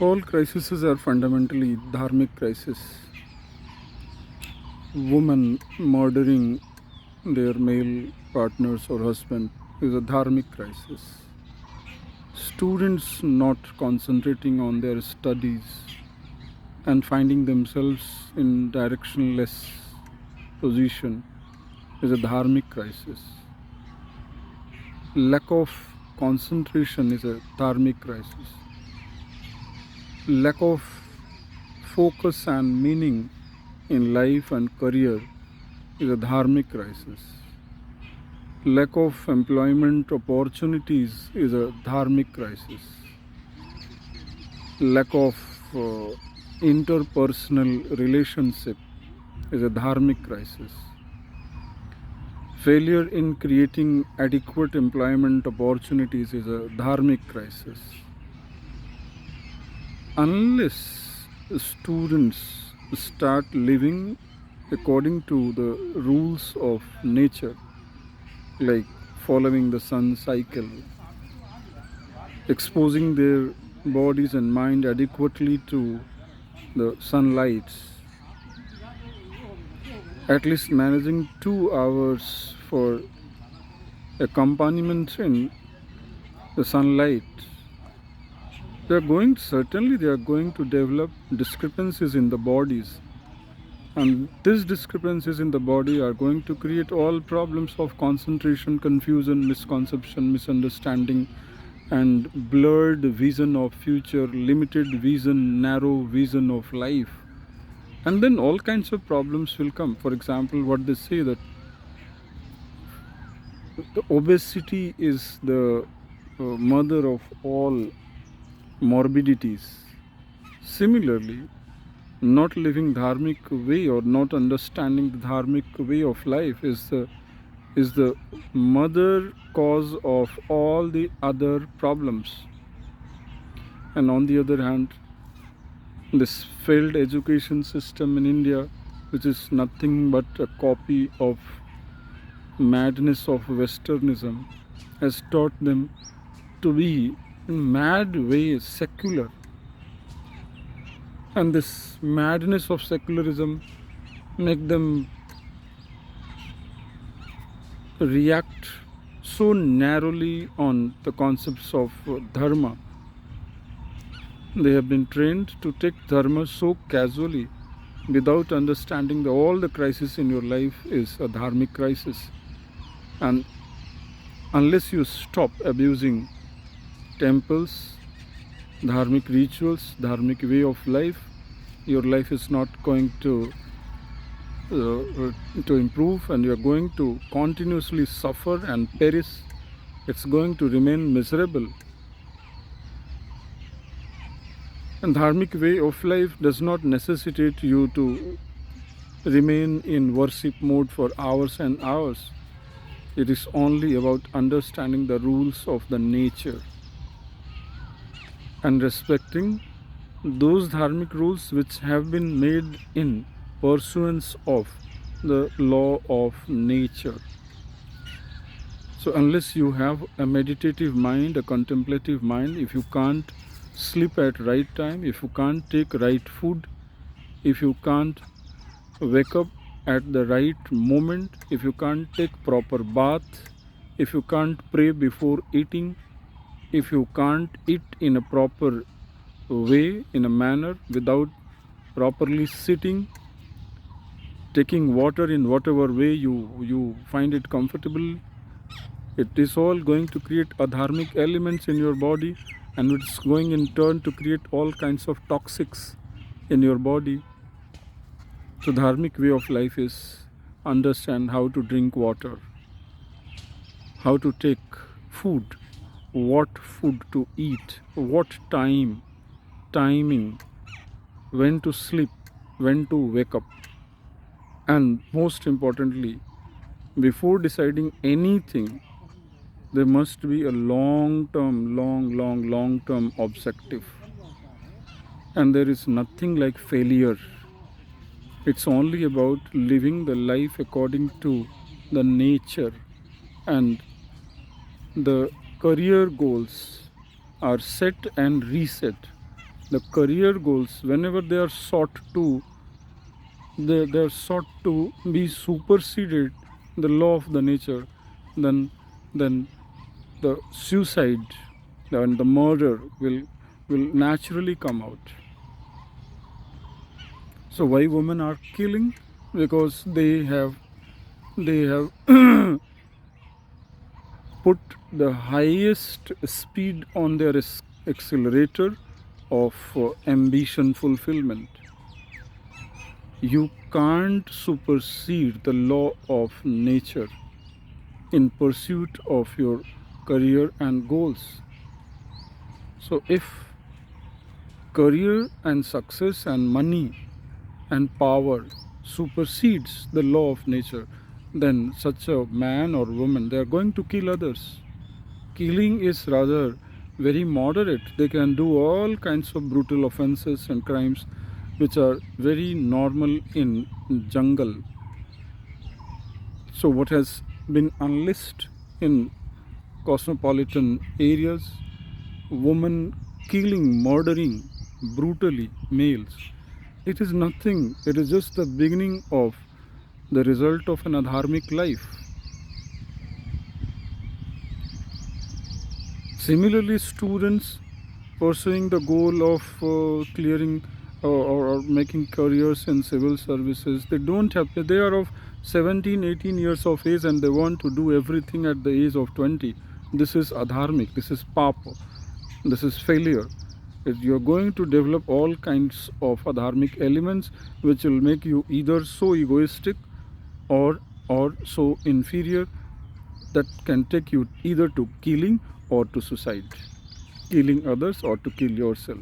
All crises are fundamentally dharmic crises. Women murdering their male partners or husband is a dharmic crisis. Students not concentrating on their studies and finding themselves in directionless position is a dharmic crisis. Lack of concentration is a dharmic crisis. Lack of focus and meaning in life and career is a dharmic crisis. Lack of employment opportunities is a dharmic crisis. Lack of interpersonal relationship is a dharmic crisis. Failure in creating adequate employment opportunities is a dharmic crisis. Unless students start living according to the rules of nature, like following the sun cycle, exposing their bodies and mind adequately to the sunlight, at least managing 2 hours for accompaniment in the sunlight, they are going to develop discrepancies in the bodies, and these discrepancies in the body are going to create all problems of concentration, confusion, misconception, misunderstanding, and blurred vision of future, limited vision, narrow vision of life. And then all kinds of problems will come. For example, what they say that the obesity is the mother of all morbidities. Similarly, not living dharmic way or not understanding the dharmic way of life is the mother cause of all the other problems. And on the other hand, this failed education system in India, which is nothing but a copy of madness of Westernism, has taught them to be in mad way secular. And this madness of secularism make them react so narrowly on the concepts of dharma. They have been trained to take dharma so casually without understanding that all the crisis in your life is a dharmic crisis. And unless you stop abusing temples, dharmic rituals, dharmic way of life, your life is not going to improve, and you are going to continuously suffer and perish. It's going to remain miserable. And dharmic way of life does not necessitate you to remain in worship mode for hours and hours. It is only about understanding the rules of the nature and respecting those dharmic rules which have been made in pursuance of the law of nature. So unless you have a meditative mind, a contemplative mind, if you can't sleep at right time, if you can't take right food, if you can't wake up at the right moment, if you can't take proper bath, if you can't pray before eating, if you can't eat in a proper way, in a manner, without properly sitting, taking water in whatever way you find it comfortable, it is all going to create adharmic elements in your body, and it's going in turn to create all kinds of toxics in your body. So dharmic way of life is understand how to drink water, how to take food, what food to eat, what timing, when to sleep, when to wake up. And most importantly, before deciding anything, there must be a long term objective. And there is nothing like failure. It's only about living the life according to the nature, and the career goals are set and reset The career goals, whenever they are sought to be superseded the law of the nature, then the suicide and the murder will naturally come out. So why women are killing? Because they have put the highest speed on their accelerator of ambition fulfillment. You can't supersede the law of nature in pursuit of your career and goals. So if career and success and money and power supersedes the law of nature, then such a man or woman, they are going to kill others. Killing is rather very moderate. They can do all kinds of brutal offenses and crimes which are very normal in jungle. So what has been unleashed in cosmopolitan areas, women killing, murdering brutally males, it is nothing. It is just the beginning of the result of an adharmic life. Similarly, students pursuing the goal of clearing or making careers in civil services, they are of 17, 18 years of age and they want to do everything at the age of 20. This is adharmic, this is papa, this is failure. You're going to develop all kinds of adharmic elements which will make you either so egoistic or so inferior that can take you either to killing or to suicide, killing others or to kill yourself.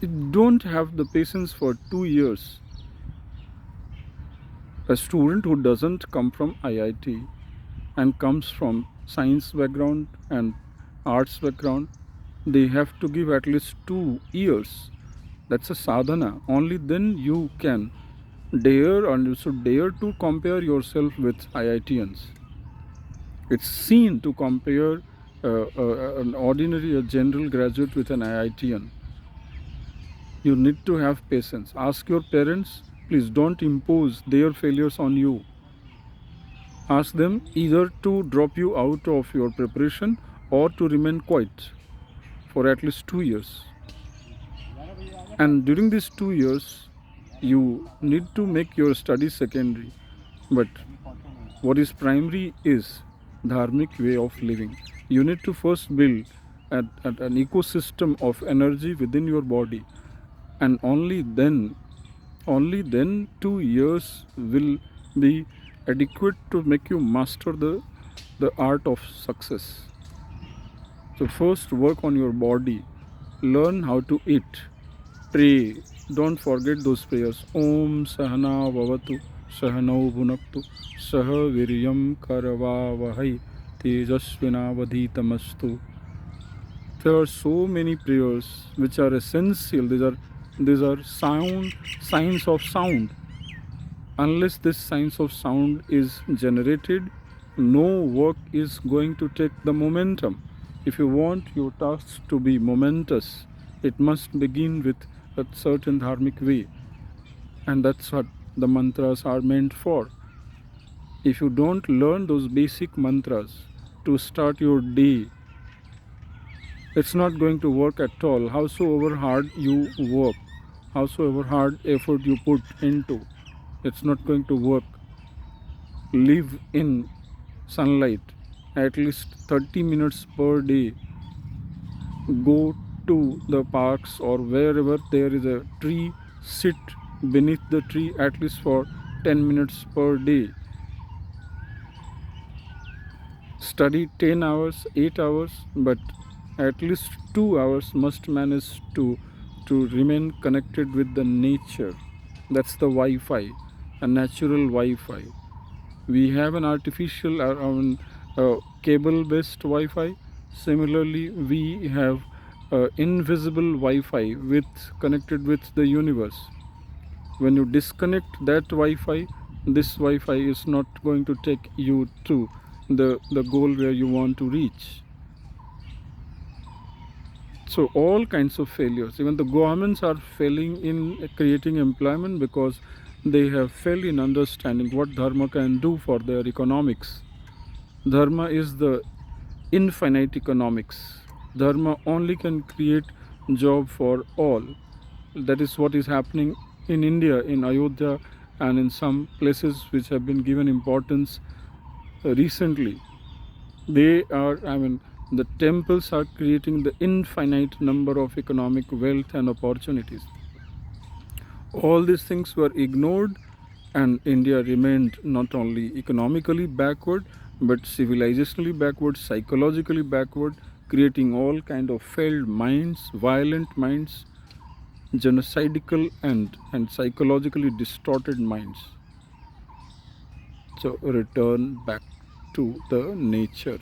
You don't have the patience for 2 years. A student who doesn't come from IIT and comes from science background and arts background, they have to give at least 2 years. That's a sadhana. Only then you can dare, and you should dare to compare yourself with IITians. It's seen to compare an ordinary, a general graduate with an IITian. You need to have patience. Ask your parents, please don't impose their failures on you. Ask them either to drop you out of your preparation or to remain quiet for at least 2 years. And during these 2 years, you need to make your studies secondary. But what is primary is dharmic way of living. You need to first build an ecosystem of energy within your body, and only then 2 years will be adequate to make you master the art of success. So first work on your body, learn how to eat, pray. Don't forget those prayers. Om Sahana Vavatu Sahanau Bhunaktu Saha Viryam Karavavahai Tejasvinavadhitamastu. There are so many prayers which are essential. These are signs of sound. Unless this signs of sound is generated, no work is going to take the momentum. If you want your tasks to be momentous, it must begin with a certain dharmic way. And that's what the mantras are meant for. If you don't learn those basic mantras to start your day, it's not going to work at all. Howsoever hard you work, howsoever hard effort you put into, it's not going to work. Live in sunlight at least 30 minutes per day. Go to the parks or wherever there is a tree, sit beneath the tree at least for 10 minutes per day. Study 10 hours, 8 hours, but at least 2 hours must manage to remain connected with the nature. That's the Wi-Fi, a natural Wi-Fi. We have an artificial cable-based Wi-Fi. Similarly, we have invisible Wi-Fi connected with the universe. When you disconnect that Wi-Fi, this Wi-Fi is not going to take you to the goal where you want to reach. So all kinds of failures. Even the governments are failing in creating employment because they have failed in understanding what dharma can do for their economics. Dharma is the infinite economics. Dharma only can create job for all. That is what is happening in India, in Ayodhya, and in some places which have been given importance recently. They are, the temples are creating the infinite number of economic wealth and opportunities. All these things were ignored, and India remained not only economically backward but civilizationally backward, psychologically backward, creating all kind of failed minds, violent minds, genocidal and psychologically distorted minds. So return back to the nature.